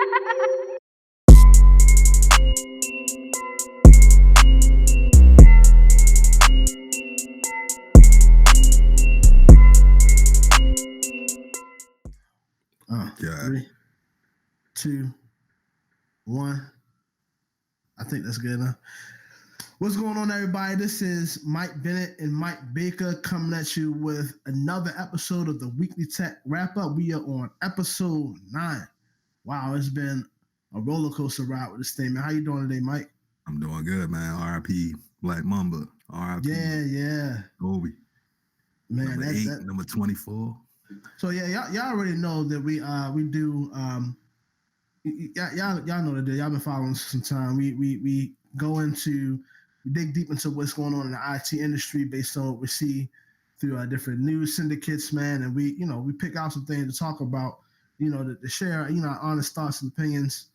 Yeah. 3, 2, 1. I think that's good enough. What's going on, everybody? This is Mike Bennett and Mike Baker coming at you with another episode of the Weekly Tech Wrap-Up. We are on episode 9. Wow, it's been a roller coaster ride with this thing, man. How you doing today, Mike? I'm doing good, man. R.I.P. Black Mamba. R.I.P. Yeah. Kobe. Man, number 8, number 24. So yeah, y'all already know that we do y'all know the deal. Y'all been following us some time. We go into, we dig deep into what's going on in the IT industry based on what we see through different news syndicates, man, and we pick out some things to talk about, to share, our honest thoughts and opinions.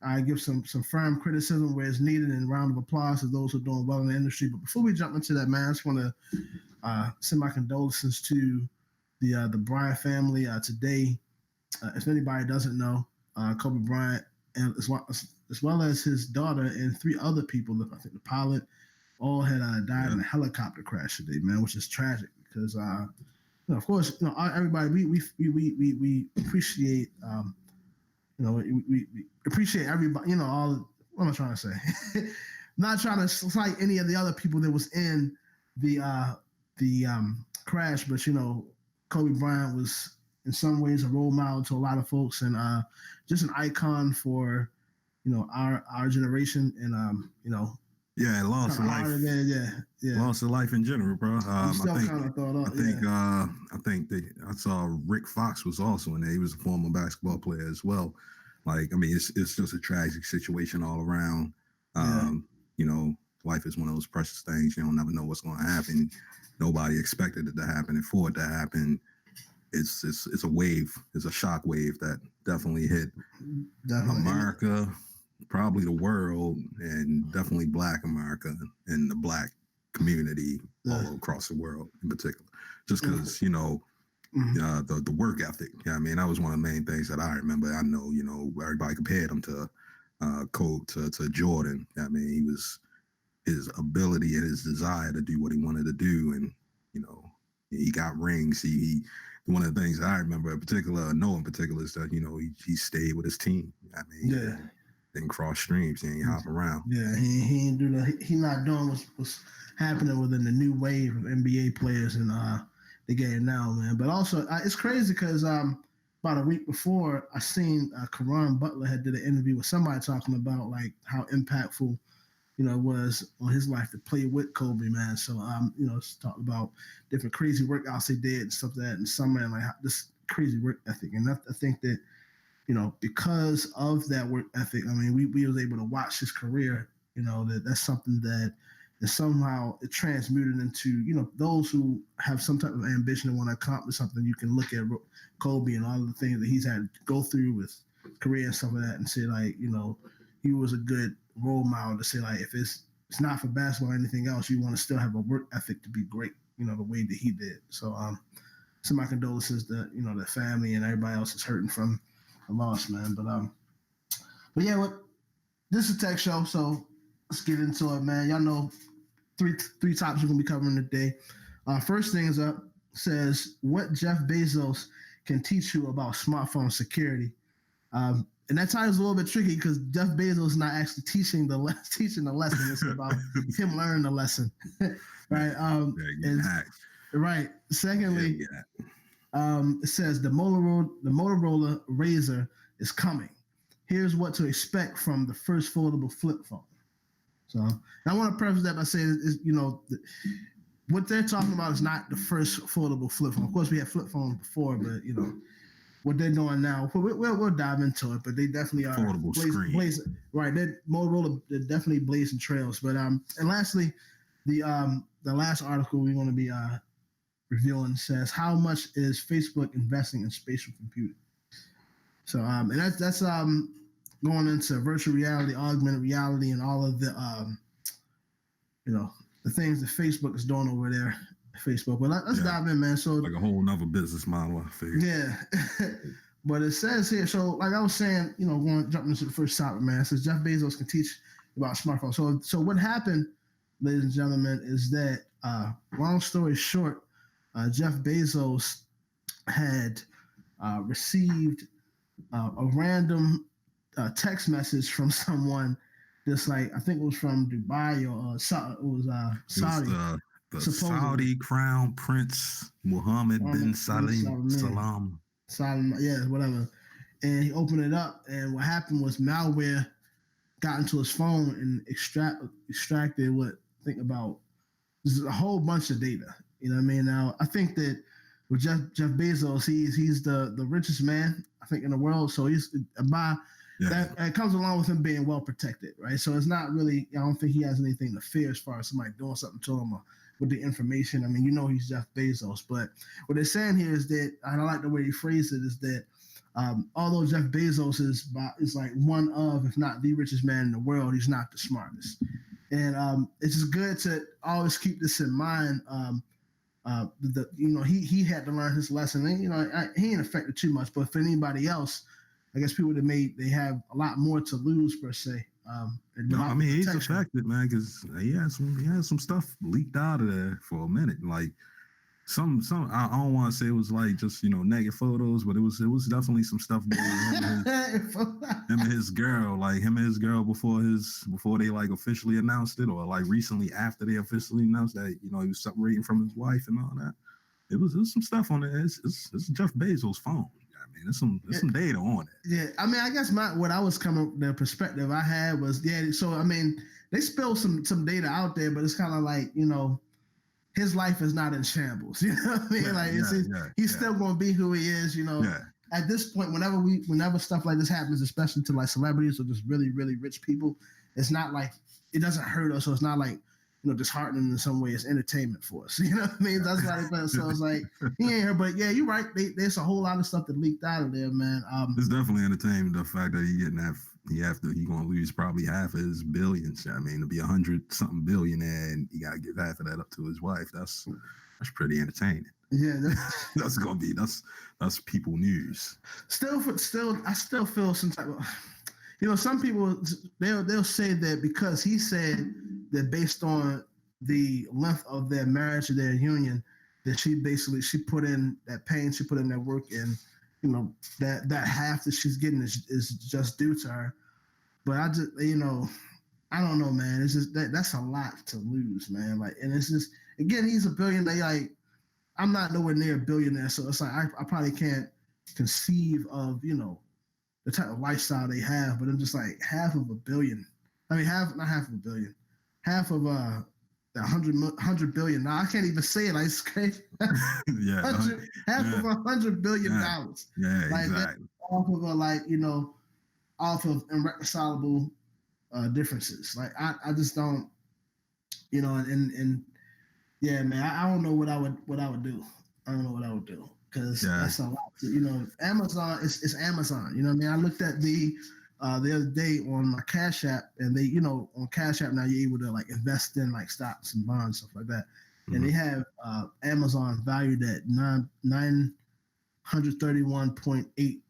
I give some firm criticism where it's needed, and a round of applause to those who are doing well in the industry. But before we jump into that, man, I just want to send my condolences to the Bryant family today. If anybody doesn't know, Kobe Bryant, and as well as his daughter and 3 other people, I think the pilot, all had died in a helicopter crash today, man, which is tragic because, of course, everybody we appreciate, we appreciate everybody, all. What am I trying to say? Not trying to slight any of the other people that was in the crash, but Kobe Bryant was in some ways a role model to a lot of folks, and just an icon for our generation, and lost a life. Lost a life in general, bro. I saw Rick Fox was also in there. He was a former basketball player as well. Like, I mean, it's just a tragic situation all around. Life is one of those precious things. You don't never know what's going to happen. Nobody expected it to happen, and for it to happen, it's a wave. It's a shock wave that definitely hit America, probably the world, and definitely Black America and the Black community all across the world in particular. Just because the work ethic. Yeah, I mean, that was one of the main things that I remember. I know everybody compared him to Kobe to Jordan. I mean, he was his ability and his desire to do what he wanted to do, and he got rings. He one of the things that I remember in particular is that he stayed with his team. I mean, didn't cross streams, he ain't hop around. Yeah, he didn't do that. He not doing what's happening within the new wave of NBA players and the game now, man. But also, it's crazy because about a week before, I seen Karan Butler had did an interview with somebody talking about like how impactful it was on his life to play with Kobe, man. So, it's talking about different crazy workouts they did and stuff like that in the summer, and like this crazy work ethic. And I think that, because of that work ethic, I mean, we was able to watch his career, that's something that is somehow it transmuted into, those who have some type of ambition and want to accomplish something. You can look at Kobe and all of the things that he's had to go through with career and stuff like that and say, like, he was a good role model to say, like, if it's not for basketball or anything else, you want to still have a work ethic to be great, the way that he did. So, my condolences to, the family and everybody else is hurting from the loss, man. But yeah, this is a tech show, so let's get into it, man. Y'all know three topics we're gonna be covering today. First things up says what Jeff Bezos can teach you about smartphone security. And that title's a little bit tricky because Jeff Bezos is not actually teaching the lesson. It's about him learning the lesson, right? Right. Secondly, it says the Motorola Razr is coming. Here's what to expect from the first foldable flip phone. So I want to preface that by saying, what they're talking about is not the first foldable flip phone. Of course, we had flip phones before, but what they're doing now, we'll dive into it. But they definitely are blazing, right? Motorola, they're definitely blazing trails. But and lastly, the last article we want to be reviewing says how much is Facebook investing in spatial computing. So and that's going into virtual reality, augmented reality, and all of the the things that Facebook is doing over there. Facebook, but let's dive in, man. So like a whole nother business model, I figure. Yeah. But it says here, so like I was saying, jumping into the first topic, man. It says Jeff Bezos can teach about smartphones. So what happened, ladies and gentlemen, is that long story short, Jeff Bezos had received a random text message from someone, just like I think it was from Dubai or Saudi. The Saudi Crown Prince Mohammed bin Salam. Yeah, whatever. And he opened it up, and what happened was malware got into his phone and extracted about a whole bunch of data. You know what I mean? Now, I think that with Jeff Bezos, he's the richest man, I think, in the world. So that comes along with him being well protected, right? So it's not really, I don't think he has anything to fear as far as somebody doing something to him or with the information. I mean, he's Jeff Bezos. But what they're saying here is that, and I like the way he phrased it, is that although Jeff Bezos is like one of, if not the richest man in the world, he's not the smartest. And it's just good to always keep this in mind. He had to learn his lesson. And, he ain't affected too much, but for anybody else, I guess people they have a lot more to lose per se. No, I mean he's affected, man, because he had some stuff leaked out of there for a minute. Like some I don't want to say it was like just naked photos, but it was definitely some stuff going on him and his girl, before they like officially announced it, or like recently after they officially announced that he was separating from his wife and all that. It was some stuff on it. It's Jeff Bezos' phone. There's some data on it. Yeah, I mean, I guess the perspective I had was, so I mean, they spilled some data out there, but it's kind of like, his life is not in shambles. You know what I mean? He's still going to be who he is, At this point, whenever stuff like this happens, especially to like celebrities or just really, really rich people, it's not like, it doesn't hurt us, so it's not like, disheartening in some way. It's entertainment for us. You know what I mean? That's why they play. So it's like, he ain't here, but yeah, you're right. There's a whole lot of stuff that leaked out of there, man. It's definitely entertainment. The fact that he gonna lose probably half of his billions. I mean, to be 100-something billionaire and he gotta give half of that up to his wife. That's pretty entertaining. Yeah, that's people news. Still, I still feel some type of. Some people they'll say that because he said that based on the length of their marriage or their union, that she put in that pain, she put in that work, and that half that she's getting is just due to her. But I just I don't know, man. It's just that's a lot to lose, man. Like, and it's just, again, he's a billionaire. Like, I'm not nowhere near a billionaire, so it's like I probably can't conceive of the type of lifestyle they have. But I'm just like half of a billion. I mean, not half of a billion. Half of the 100 billion. Now I can't even say it. Like, it's crazy. Yeah, half of $100 billion. Yeah, like, exactly. Off of off of irreconcilable differences. Like I just don't, and yeah, man. I don't know what I would do. I don't know what I would do because that's a lot. Amazon is Amazon. You know what I mean? I looked at the other day on my Cash App, and they, on Cash App now you're able to like invest in like stocks and bonds, stuff like that. Mm-hmm. And they have Amazon valued at $931.8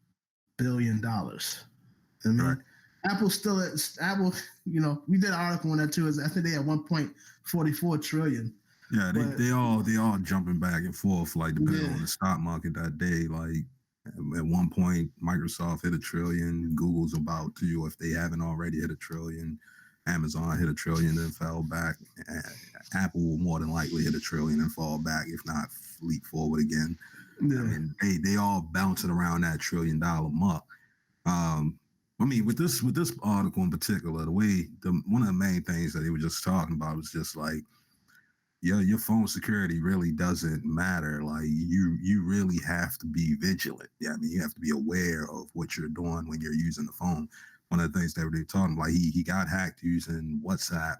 billion. I mean, right. Apple, we did an article on that too. I think they had 1.44 trillion. Yeah, they all jumping back and forth, like depending on the stock market that day. Like at one point, Microsoft hit $1 trillion. Google's about to, if they haven't already, hit $1 trillion. Amazon hit $1 trillion, then fell back. Apple will more than likely hit $1 trillion and fall back, if not leap forward again. Yeah. I mean, they all bouncing around that $1 trillion mark. I mean, with this article in particular, one of the main things that they were just talking about was just like, your phone security really doesn't matter. Like you really have to be vigilant. Yeah, I mean, you have to be aware of what you're doing when you're using the phone. One of the things that they were talking about, like he got hacked using WhatsApp,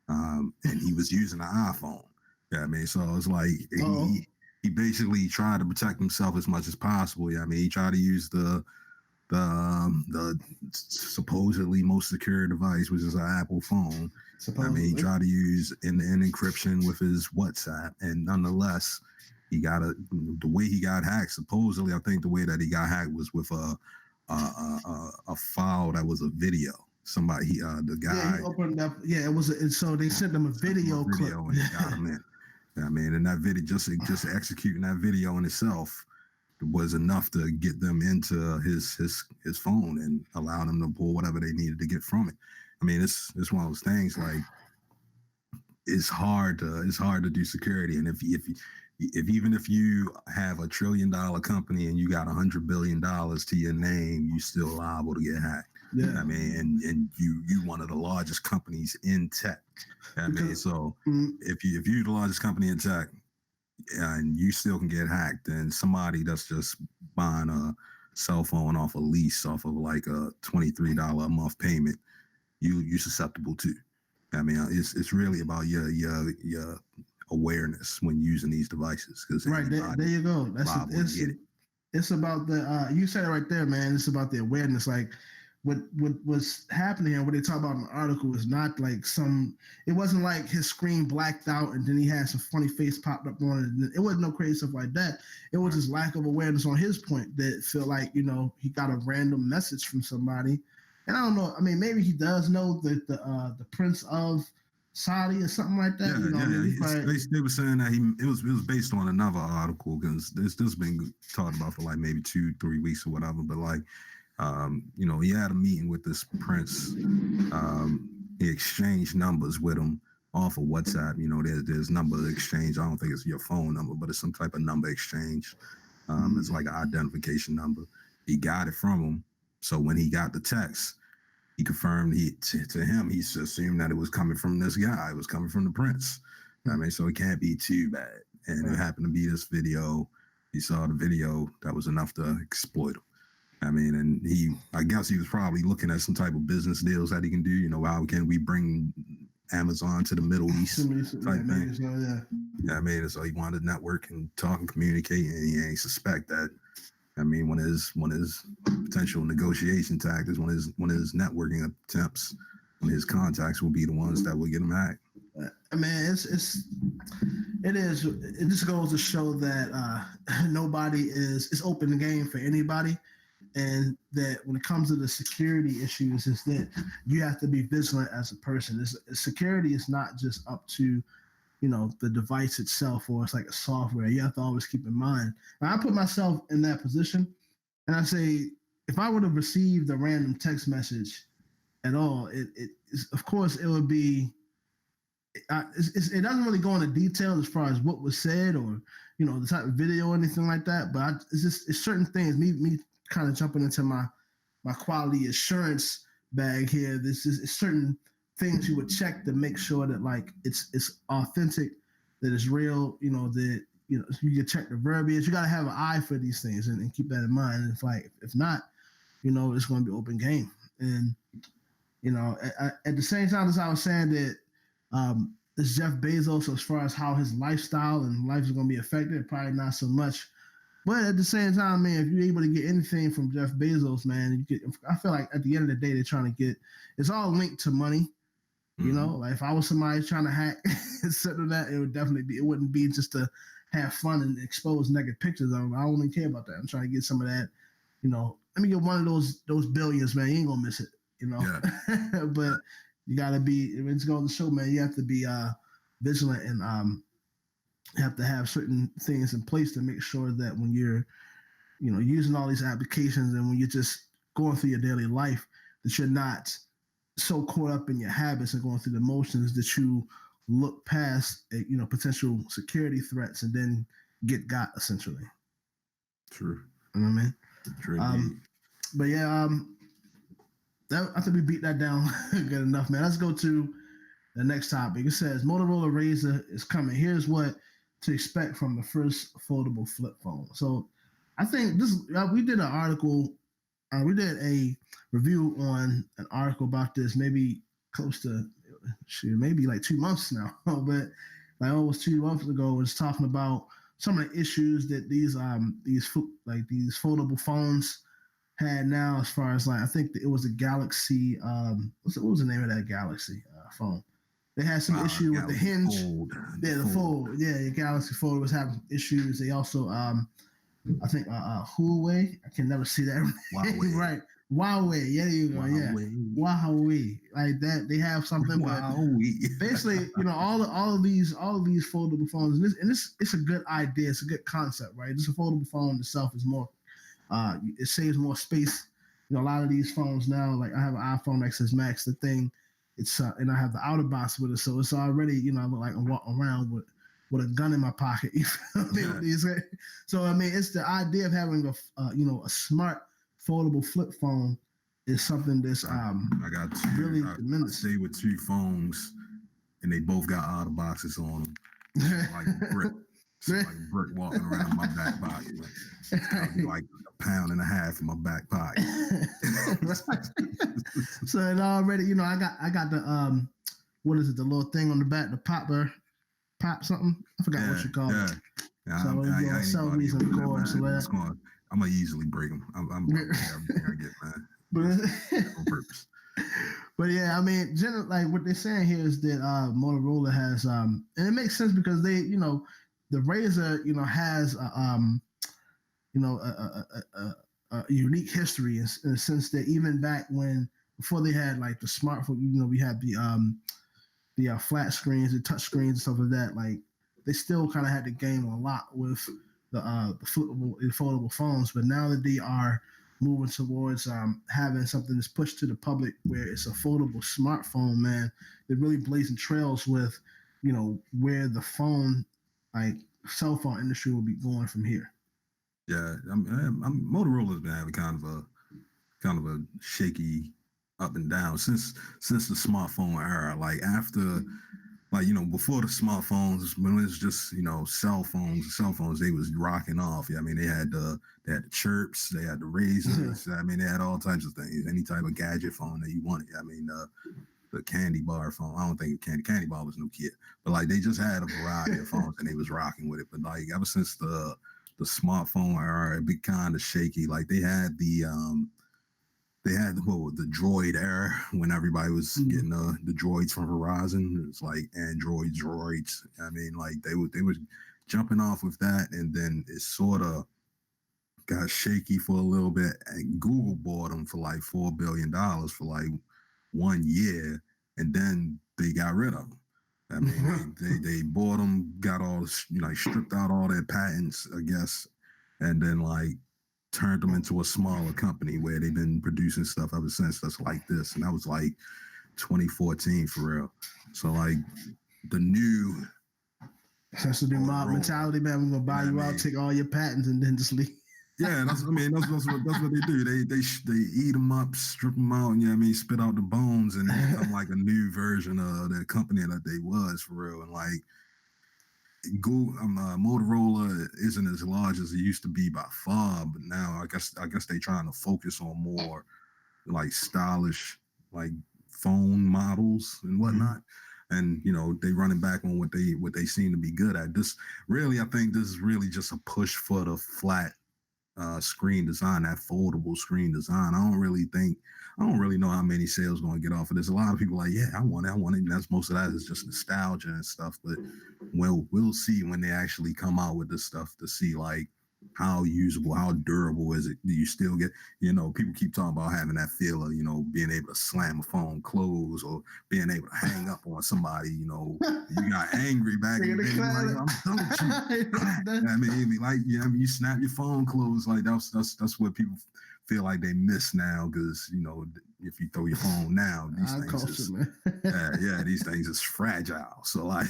and he was using an iPhone. Yeah, I mean, so it's like he basically tried to protect himself as much as possible. Yeah, I mean, he tried to use the supposedly most secure device, which is an Apple phone. Supposedly. I mean, he tried to use an encryption with his WhatsApp, and nonetheless, the way he got hacked. Supposedly, I think the way that he got hacked was with a file that was a video. Somebody, the guy. Yeah, he opened up. Yeah, it was. So they sent him a video clip. And they got him in. I mean, and that video, just executing that video in itself was enough to get them into his phone and allow them to pull whatever they needed to get from it. I mean, it's one of those things, like it's hard to do security, and if even if you have $1 trillion company and you got $100 billion to your name, you still liable to get hacked. Yeah, I mean, and you one of the largest companies in tech. I mean, so if you're the largest company in tech and you still can get hacked, then somebody that's just buying a cell phone off a lease, off of like a $23 a month payment, you're susceptible to. I mean, it's really about your awareness when using these devices. Because right there you go. It's about the you said it right there, man. It's about the awareness. Like what was happening here, what they talk about in the article was not like it wasn't like his screen blacked out and then he had some funny face popped up on it. It wasn't no crazy stuff like that. It was just lack of awareness on his point that felt like, he got a random message from somebody. And I don't know. I mean, maybe he does know that the Prince of Saudi or something like that. They were saying that it was based on another article, because this been talked about for like maybe 2-3 weeks or whatever. But like, he had a meeting with this prince. He exchanged numbers with him off of WhatsApp. There's number exchange. I don't think it's your phone number, but it's some type of number exchange. It's like an identification number. He got it from him. So when he got the text, he confirmed to him, he assumed that it was coming from this guy. It was coming from the prince. I mean, so it can't be too bad. And It happened to be this video. He saw the video that was enough to exploit him. I mean, and I guess he was probably looking at some type of business deals that he can do. How can we bring Amazon to the Middle East type thing. So, I mean, so he wanted to network and talk and communicate, and he ain't suspect that. I mean, one of his potential negotiation tactics, one of his networking attempts, one of his contacts will be the ones that will get him hacked. I mean, it just goes to show that nobody it's open game for anybody, and that when it comes to the security issues, is that you have to be vigilant as a person. Security is not just up to the device itself, or it's like a software. You have to always keep in mind. Now, I put myself in that position, and I say, if I would have received a random text message at all, of course it would be. It doesn't really go into detail as far as what was said, or the type of video or anything like that. But it's certain things. Me kind of jumping into my quality assurance bag here. It's certain things you would check to make sure that like it's authentic, that it's real. That you can check the verbiage. You got to have an eye for these things and keep that in mind. And if not, it's going to be open game. And at the same time as I was saying that. It's Jeff Bezos, as far as how his lifestyle and life is going to be affected, probably not so much. But at the same time, man, if you're able to get anything from Jeff Bezos, man, I feel like at the end of the day, they're trying to get, it's all linked to money. Like if I was somebody trying to hack instead of that, it wouldn't be just to have fun and expose negative pictures of them. I don't even care about that. I'm trying to get some of that, let me get one of those billions, man. You ain't going to miss it, Yeah. But you got to be, it's going to show, man, you have to be vigilant, and have to have certain things in place to make sure that when you're, using all these applications, and when you're just going through your daily life, that you're not so caught up in your habits and going through the motions that you look past, potential security threats and then get got, essentially. True. You know what I mean? True. But yeah, I think we beat that down good enough, man. Let's go to the next topic. It says Motorola Razr is coming. Here's what to expect from the first foldable flip phone. So I think we did an article. We did a review on an article about this, maybe close to maybe like 2 months now, but like almost 2 months ago, it was talking about some of the issues that these foldable phones had now, as far as like, I think it was a Galaxy. What was the name of that Galaxy phone? They had some issue with the hinge. The fold. Yeah, the Galaxy Fold was having issues. They also, I think, Huawei. I can never see that Huawei. right. Huawei. Yeah, there you go. Huawei. Yeah, Huawei. Like that. They have something. Huawei. Basically, all of these foldable phones, and it's a good idea. It's a good concept, right? This foldable phone itself is more. It saves more space. A lot of these phones now, like I have an iPhone XS Max. The thing, it's and I have the outer box with it, so it's already, I look like I'm walking around with a gun in my pocket. You feel me? Yeah. So I mean, it's the idea of having a smart foldable flip phone is something that's I got two. Really I stay with two phones, and they both got outer boxes on them, like a brick. Like a brick walking around my back pocket. Like a pound and a half in my back pocket. So it already, I got the what is it? The little thing on the back, the pop something. I forgot what you call it. Yeah, so I'm gonna easily break them. I'm gonna get mad. On purpose. But yeah, I mean, like what they're saying here is that Motorola has, and it makes sense because they, the Razr, has a unique history in the sense that even back before they had like the smartphone, we had the flat screens, the touch screens, and stuff like that. Like they still kind of had the game a lot with the foldable phones, but now that they are moving towards having something that's pushed to the public where it's a foldable smartphone, man, they're really blazing trails with, where the phone, like cell phone industry will be going from here. Yeah, Motorola's been having kind of a shaky up and down since the smartphone era. Like after, before the smartphones, when it was just cell phones, they was rocking off. Yeah, I mean they had the chirps, they had the razors. I mean they had all types of things, any type of gadget phone that you wanted. I mean the candy bar phone. I don't think candy bar was no kid, but like they just had a variety of phones and they was rocking with it. But like ever since the smartphone era, it be kind of shaky. Like they had the Droid era when everybody was getting the droids from Verizon. It's like Android droids. I mean, like they was jumping off with that, and then it sort of got shaky for a little bit. And Google bought them for like $4 billion for like 1 year, and then they got rid of them. I mean, they bought them, got all stripped out all their patents, I guess, and then like turned them into a smaller company where they've been producing stuff ever since that's like this. And that was like 2014 for real. So like that's the new mob mentality, man. We're gonna buy you out, take all your patents, and then just leave. Yeah, that's what they do. They eat them up, strip them out, and spit out the bones, and become like a new version of the company that they was for real. And like Motorola isn't as large as it used to be by far, but now I guess they trying to focus on more like stylish like phone models and whatnot. And they running back on what they seem to be good at. I think this is really just a push for the flat screen design, that foldable screen design. I don't really know how many sales going to get off of this. A lot of people are like, yeah, I want it. And that's most of that is just nostalgia and stuff. But we'll see when they actually come out with this stuff to see like how usable, how durable is it? Do you still get, people keep talking about having that feel of, being able to slam a phone closed or being able to hang up on somebody, you got angry back in the day. Like, I'm done with you. You snap your phone closed. Like that's what people feel like they miss now because, if you throw your phone now, these things is fragile. So like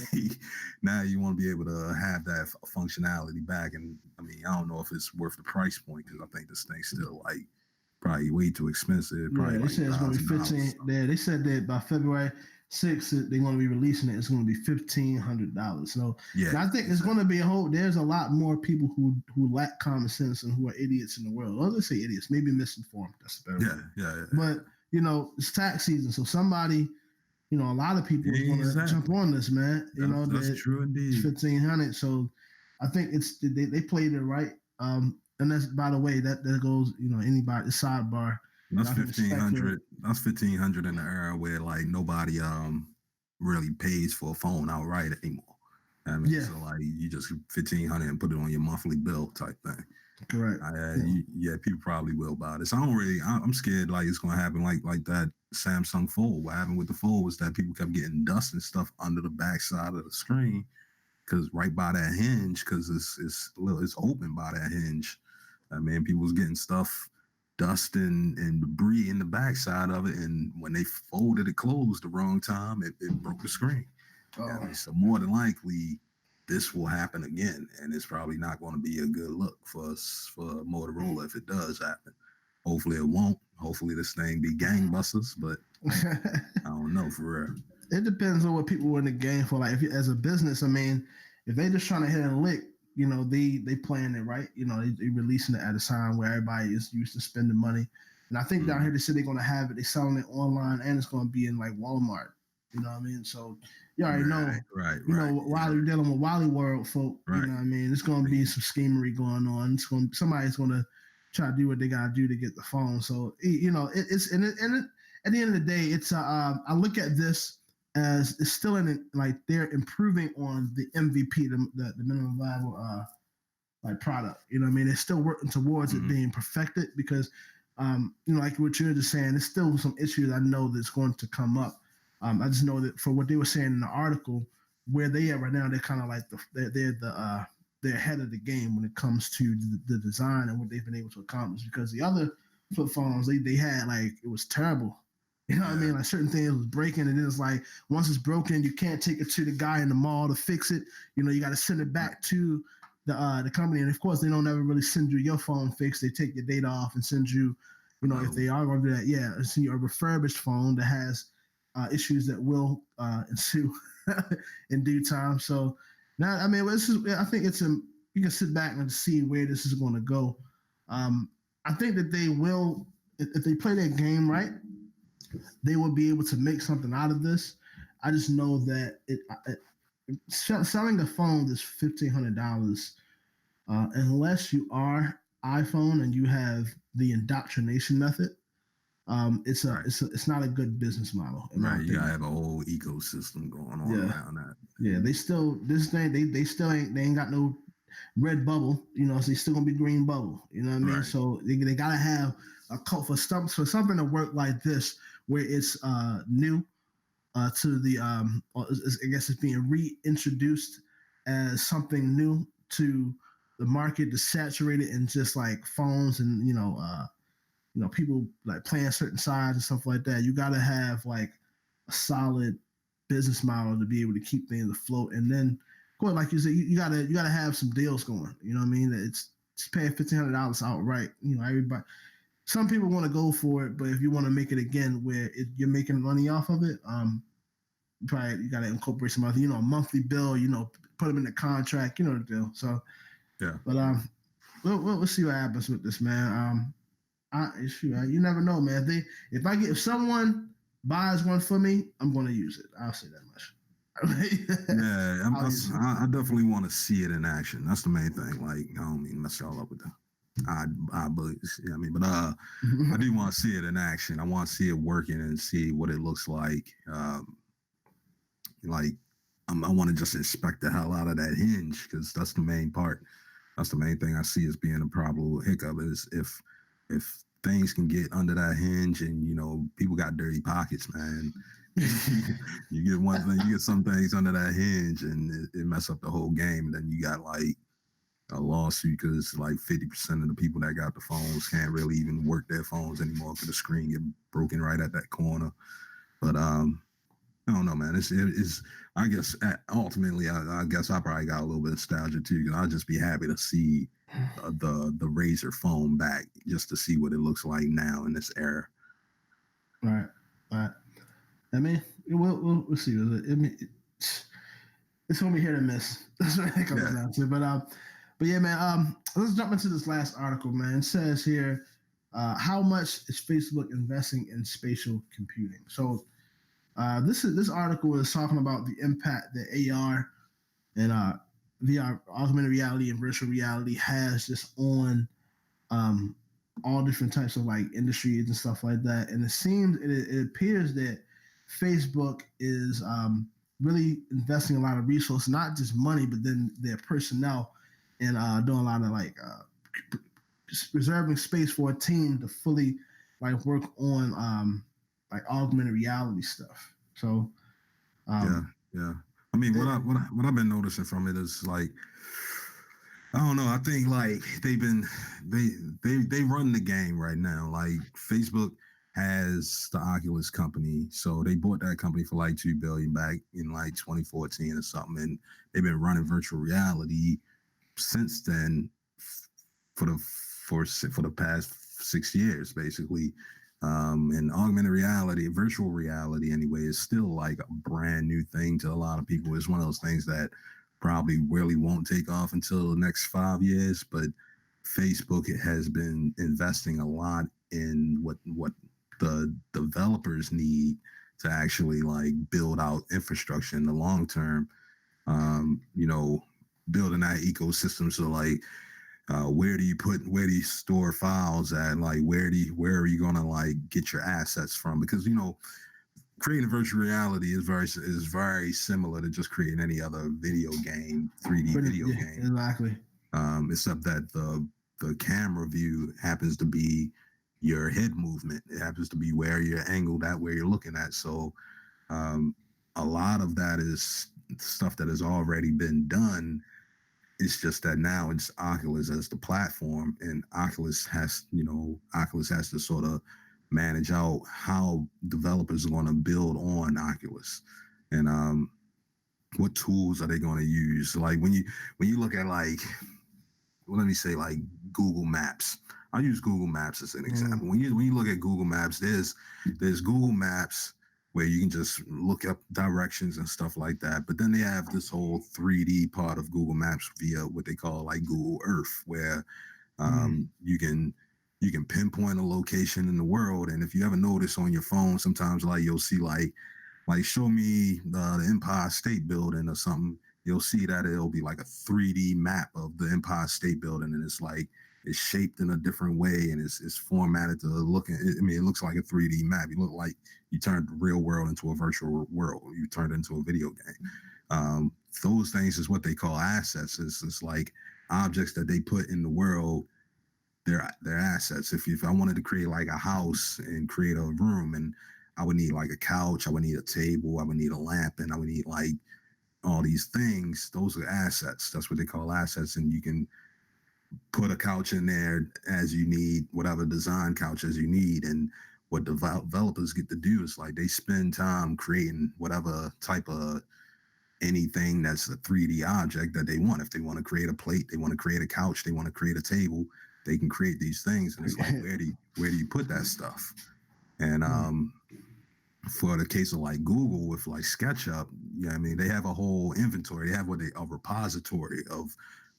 now you want to be able to have that functionality back. And I mean, I don't know if it's worth the price point because I think this thing's still like probably way too expensive. Probably they said it's going to be $1,500. Yeah, they said that by February 6th they're going to be releasing it. It's going to be $1,500. So I think it's going to be there's a lot more people who lack common sense and who are idiots in the world. Well, let's say idiots, maybe misinformed. That's the better word. Yeah. But it's tax season, so somebody, a lot of people are going to jump on this, man. That's true indeed. It's $1,500, so I think they played it right. And that's, by the way, that goes, anybody, the sidebar. That's $1,500. That's $1,500 in the era where like nobody really pays for a phone outright anymore. I mean, so like you just $1,500 and put it on your monthly bill type thing. Correct. People probably will buy this. I'm scared like it's gonna happen like that Samsung Fold. What happened with the Fold was that people kept getting dust and stuff under the backside of the screen because right by that hinge, because it's open by that hinge. I mean, people was getting stuff, dust and debris in the backside of it, and when they folded it closed the wrong time, it broke the screen. I mean, so more than likely, this will happen again, and it's probably not going to be a good look for us for Motorola if it does happen. Hopefully, it won't. Hopefully, this thing be gangbusters, but I don't know for real. It depends on what people were in the game for. Like, as a business, I mean, if they just trying to hit a lick, they playing it right. They releasing it at a time where everybody is used to spending money. And I think down here they said they're going to have it. They're selling it online, and it's going to be in like Walmart. You know what I mean? So you already know. Right. While you're dealing with Wally World folk, you know what I mean? It's going to be some schemery going on. Somebody's going to try to do what they got to do to get the phone. So it's at the end of the day, it's I look at this as it's still they're improving on the MVP, the minimum viable like product. You know what I mean? They're still working towards it being perfected because like what you're just saying, there's still some issues I know that's going to come up. I just know that for what they were saying in the article, where they are right now, they're kind of like they're ahead of the game when it comes to the design and what they've been able to accomplish. Because the other flip phones they had, like, it was terrible. You know what I mean? Like, certain things was breaking, and it's like once it's broken, you can't take it to the guy in the mall to fix it. You got to send it back to the company, and of course they don't ever really send you your phone fixed. They take your data off and send you, if they are going to do that, send you a refurbished phone that has issues that will ensue in due time. So now, I mean, I think you can sit back and see where this is going to go. I think that they will, if they play their game right, they will be able to make something out of this. I just know that selling a phone that's $1,500, unless you are iPhone and you have the indoctrination method, it's not a good business model. Right, you gotta have a whole ecosystem going on around that. Yeah, they still ain't got no red bubble, so they still gonna be green bubble. You know what I mean? Right. So they gotta have a cult for something to work like this, where it's new to the I guess it's being reintroduced as something new to the market, to saturate it in just like phones and people like playing certain sides and stuff like that. You got to have like a solid business model to be able to keep things afloat. And then, of course, like you said, you gotta have some deals going. You know what I mean? It's paying $1,500 outright. Everybody. Some people want to go for it, but if you want to make it again where you're making money off of it, probably you got to incorporate some other, a monthly bill. Put them in the contract. You know the deal. So yeah. But we'll see what happens with this, man. You never know, man. If someone buys one for me, I'm going to use it. I'll say that much. I definitely want to see it in action. That's the main thing. Like, I don't mean to mess y'all up with that. I believe, but I do want to see it in action. I want to see it working and see what it looks like. I want to just inspect the hell out of that hinge, because that's the main part. That's the main thing I see as being a problem hiccup is if things can get under that hinge, and people got dirty pockets, man. You get one thing, you get some things under that hinge, and it mess up the whole game. And then you got like a lawsuit because like 50% of the people that got the phones can't really even work their phones anymore because the screen get broken right at that corner. But I don't know, man. It's I guess ultimately, I guess I probably got a little bit of nostalgia too, because I'll just be happy to see the Razr phone back, just to see what it looks like now in this era. Right. I mean, we'll see. It's gonna be hit or miss. That's what it comes down to. But yeah, man. Let's jump into this last article, man. It says here, how much is Facebook investing in spatial computing? So, this article is talking about the impact that AR and VR, augmented reality, and virtual reality has just on all different types of like industries and stuff like that. And it appears that Facebook is really investing a lot of resources, not just money, but then their personnel, and doing a lot of reserving space for a team to fully work on augmented reality stuff. So Yeah, yeah. I mean, what I've been noticing from it is like, I don't know. I think like they run the game right now. Like Facebook has the Oculus company, so they bought that company for like $2 billion back in like 2014 or something, and they've been running virtual reality since then for the past 6 years, basically. And augmented reality, virtual reality, anyway, is still like a brand new thing to a lot of people. It's one of those things that probably really won't take off until the next 5 years. But Facebook has been investing a lot in what the developers need to actually like build out infrastructure in the long term. You know, building that ecosystem. So like, where do you store files at? Like, where are you gonna like get your assets from? Because creating virtual reality is very similar to just creating any other video game, 3D video game. Exactly. Except that the camera view happens to be your head movement. It happens to be where you're angled at, where you're looking at. So a lot of that is stuff that has already been done. It's just that now it's Oculus as the platform, and Oculus has to sort of manage out how developers are going to build on Oculus, and what tools are they going to use. Like when you look at let me say like Google Maps. I'll use Google Maps as an example. When you look at Google Maps, there's Google Maps where you can just look up directions and stuff like that. But then they have this whole 3D part of Google Maps via what they call like Google Earth, where you can pinpoint a location in the world. And if you ever notice on your phone, sometimes like you'll see like show me the Empire State Building or something. You'll see that it'll be like a 3D map of the Empire State Building, and it's shaped in a different way, and it's formatted to look. I mean, it looks like a 3D map. You look like you turned the real world into a virtual world. You turned it into a video game. Those things is what they call assets. It's like objects that they put in the world. They're assets. If I wanted to create like a house and create a room, and I would need like a couch, I would need a table, I would need a lamp, and I would need like all these things. Those are assets. That's what they call assets, and you can put a couch in there as you need, whatever design couch as you need. And what developers get to do is like they spend time creating whatever type of anything that's a 3D object that they want. If they want to create a plate, they want to create a couch, they want to create a table, they can create these things. And it's like, where do you put that stuff? And for the case of like Google with like SketchUp, I mean, they have a whole inventory. They have a repository of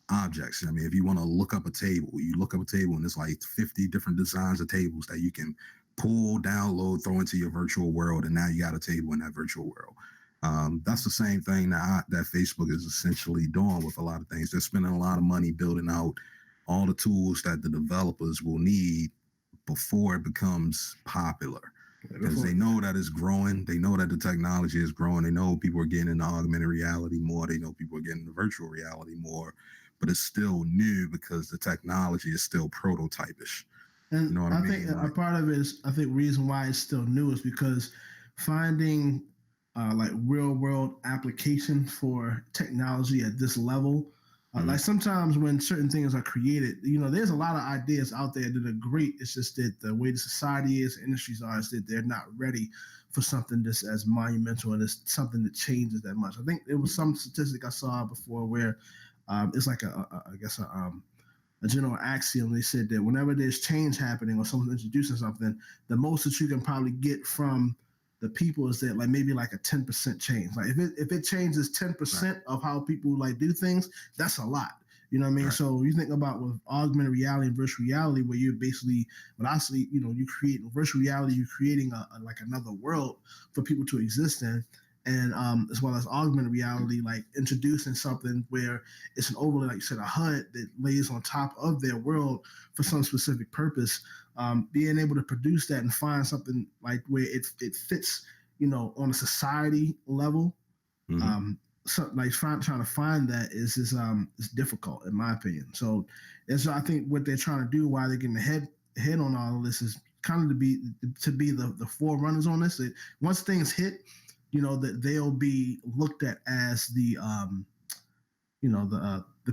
objects. I mean, if you want to look up a table, you look up a table and there's like 50 different designs of tables that you can pull, download, throw into your virtual world, and now you got a table in that virtual world. That's the same thing that Facebook is essentially doing with a lot of things. They're spending a lot of money building out all the tools that the developers will need before it becomes popular. Because they know that it's growing. They know that the technology is growing. They know people are getting into augmented reality more. They know people are getting into virtual reality more. But it's still new because the technology is still prototypish. And you know what I mean? Think a part of it is, I think, reason why it's still new is because finding like real world application for technology at this level. Like sometimes when certain things are created, there's a lot of ideas out there that are great. It's just that the way the society is, industries are, is that they're not ready for something that's as monumental and it's something that changes that much. I think it was some statistic I saw before where it's like a general axiom. They said that whenever there's change happening or someone's introducing something, the most that you can probably get from the people is that like maybe like a 10% change. Like if it changes 10% of how people like do things, that's a lot. You know what I mean? Right. So you think about with augmented reality and virtual reality, where you're basically, when I see, you create virtual reality, you're creating like another world for people to exist in. And as well as augmented reality, like introducing something where it's an overlay, like you said, a HUD that lays on top of their world for some specific purpose. Being able to produce that and find something like where it fits on a society level, so like trying to find that is difficult in my opinion. So I think what they're trying to do, why they're getting ahead on all of this, is kind of to be the forerunners on this. That once things hit, that they'll be looked at as the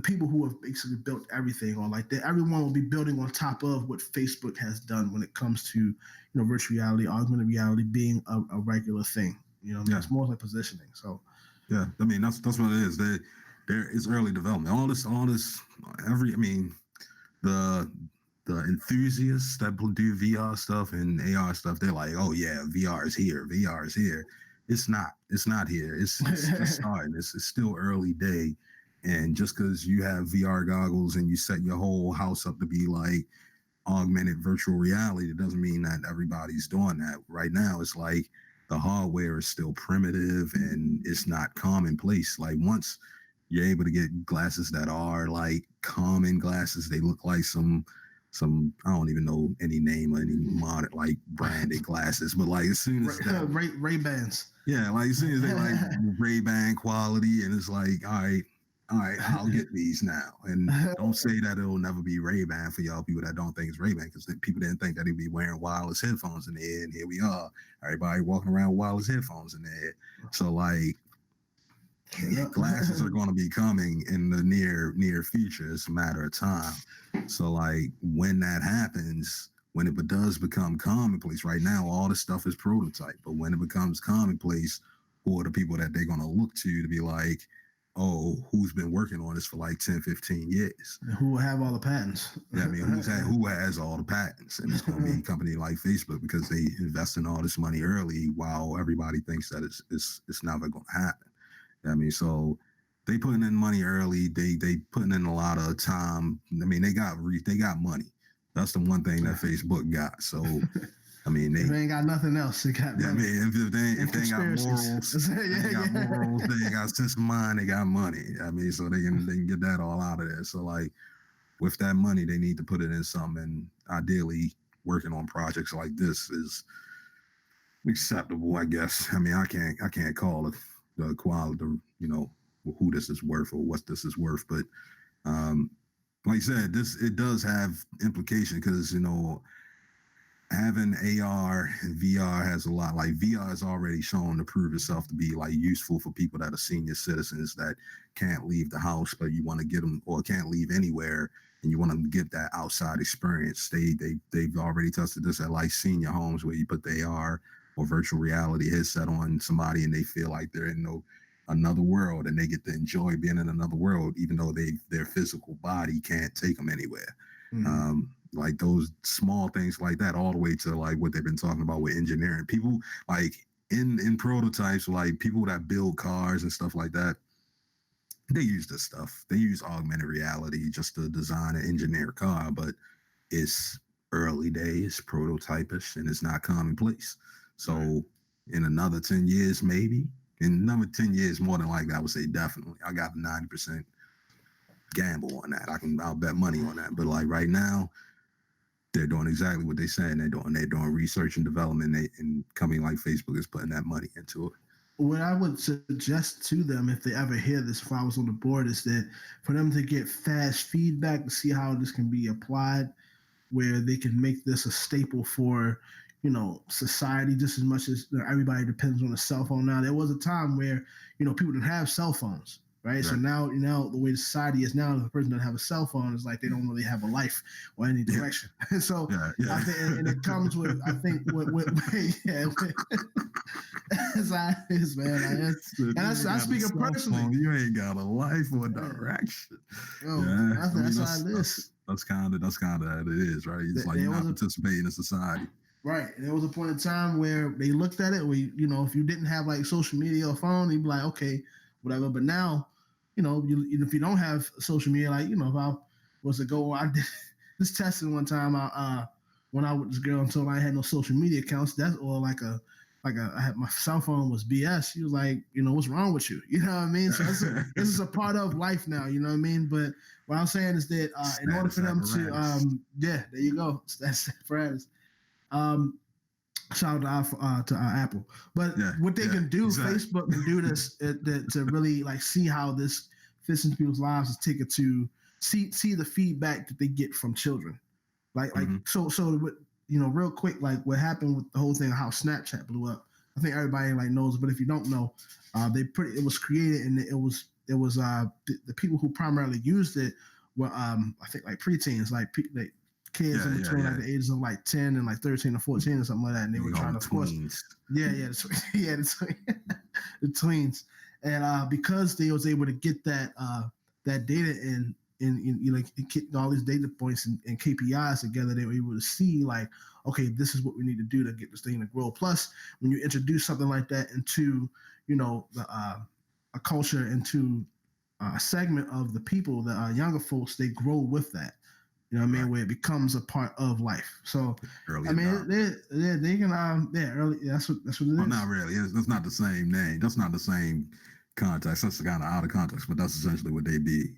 people who have basically built everything, or like that everyone will be building on top of what Facebook has done when it comes to virtual reality, augmented reality being a regular thing. It's more like positioning. So yeah, I mean that's what it is. It's early development. All this the enthusiasts that do VR stuff and AR stuff, they're like, oh yeah, VR is here. It's not here. It's just starting. It's still early day. And just because you have VR goggles and you set your whole house up to be like augmented virtual reality, it doesn't mean that everybody's doing that. Right now, it's like the hardware is still primitive and it's not commonplace. Like once you're able to get glasses that are like common glasses, they look like some I don't even know any name or any modern like branded glasses, but like as soon as Ray-Bans. Yeah, like as soon as they like Ray-Ban quality, and it's like, all right, I'll get these now. And don't say that it'll never be Ray-Ban for y'all people that don't think it's Ray-Ban, because people didn't think that he'd be wearing wireless headphones in the head, and here we are, everybody walking around with wireless headphones in their head. So like, glasses are going to be coming in the near future. It's a matter of time. So like when that happens, when it does become commonplace, right now all this stuff is prototype, but when it becomes commonplace, who are the people that they're going to look to be like, oh, who's been working on this for like 10, 15 years? Who will have all the patents? Yeah, I mean, who has all the patents? And it's going to be a company like Facebook, because they invest in all this money early while everybody thinks that it's never going to happen. I mean, so they putting in money early. They putting in a lot of time. I mean, they got money. That's the one thing that Facebook got. So, I mean, they ain't got nothing else. They got money. I mean, if they ain't got morals, they ain't got sense of mind. They got money. I mean, so they can get that all out of there. So, like, with that money, they need to put it in something. And ideally, working on projects like this is acceptable, I guess. I mean, I can't call it the quality, who this is worth or what this is worth. But like I said, it does have implication, because, having AR and VR has a lot. Like VR has already shown to prove itself to be like useful for people that are senior citizens that can't leave the house, but you want to get them, or can't leave anywhere, and you want them to get that outside experience. They've already tested this at like senior homes, where you put the AR or virtual reality headset on somebody and they feel like they're in another world, and they get to enjoy being in another world, even though their physical body can't take them anywhere. Mm-hmm. Like those small things like that, all the way to like what they've been talking about with engineering. People like in prototypes, like people that build cars and stuff like that, they use this stuff. They use augmented reality just to design and engineer a car, but it's early days, prototypish, and it's not commonplace. So in another 10 years, maybe, in another 10 years, more than likely, I would say definitely. I got a 90% gamble on that. I'll bet money on that. But like right now, they're doing exactly what they're saying they're doing. They're doing research and development, and company like Facebook is putting that money into it. What I would suggest to them, if they ever hear this, if I was on the board, is that for them to get fast feedback to see how this can be applied, where they can make this a staple for, society, just as much as everybody depends on a cell phone now. There was a time where, people didn't have cell phones. Right. So now, the way society is now, the person that have a cell phone is like they don't really have a life or any direction. So I think, and it comes with, I think, as I is, man. And I speak of personally. Phone, you ain't got a life or direction. That's how it is. That's kind of how it is, right? It's like you're not participating in society. Right. And there was a point in time where they looked at it, where, if you didn't have like social media or phone, you'd be like, okay, whatever. But now, if you don't have social media, like, if I was to go, I did this testing one time. When I was with this girl, until I had no social media accounts. That's all I had, my cell phone was BS. She was like, what's wrong with you? You know what I mean? So this is a part of life now. You know what I mean? But what I'm saying is that in order for them to, there you go. That's apparatus. Shout out to Apple. But what they can do, exactly. Facebook can do this to really like see how this fits into people's lives is take it to see the feedback that they get from children. Like so real quick, like what happened with the whole thing, how Snapchat blew up. I think everybody like knows, but if you don't know, it was created and it was the people who primarily used it were I think like preteens, like kids in between like the ages of like 10 and like 13 or 14 or something like that, and they were trying to, of course, the tweens, and because they was able to get that data in like all these data points and KPIs together, they were able to see like, okay, this is what we need to do to get this thing to grow. Plus, when you introduce something like that into a culture, into a segment of the people that are younger folks, they grow with that. You know what I mean? Where it becomes a part of life. So early, I mean, they can early. That's what it is. Well, not really. That's not the same name. That's not the same context. That's kind of out of context, but that's essentially what they be.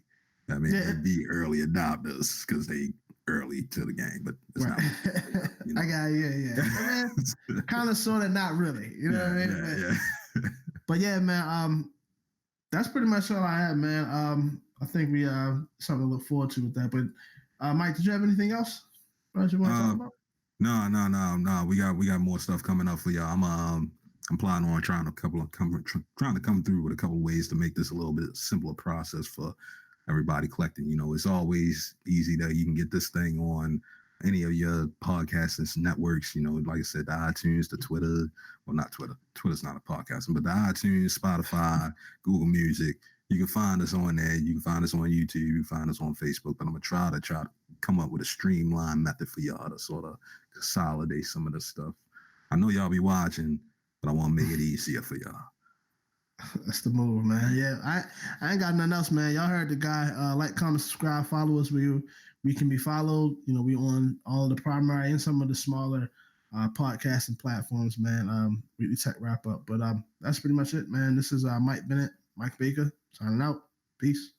I mean, they be early adopters because they early to the game, but it's not. I got kind of, sort of, not really. You know what I mean? But yeah, man. That's pretty much all I have, man. I think we something to look forward to with that, but. Mike, did you have anything else you want to talk about? No. We got more stuff coming up for y'all. I'm planning on trying to come through with a couple of ways to make this a little bit simpler process for everybody collecting. You know, it's always easy that you can get this thing on any of your podcasting networks. You know, like I said, the iTunes, the Twitter. Well, not Twitter. Twitter's not a podcasting, but the iTunes, Spotify, Google Music. You can find us on there. You can find us on YouTube. You can find us on Facebook. But I'm going to try to come up with a streamlined method for y'all to sort of consolidate some of this stuff. I know y'all be watching, but I want to make it easier for y'all. That's the move, man. Yeah, I ain't got nothing else, man. Y'all heard the guy. Like, comment, subscribe, follow us. We can be followed. You know, we on all the primary and some of the smaller podcasting platforms, man. Weekly Tech Wrap Up. But that's pretty much it, man. This is Mike Bennett, Mike Baker, signing out. Peace.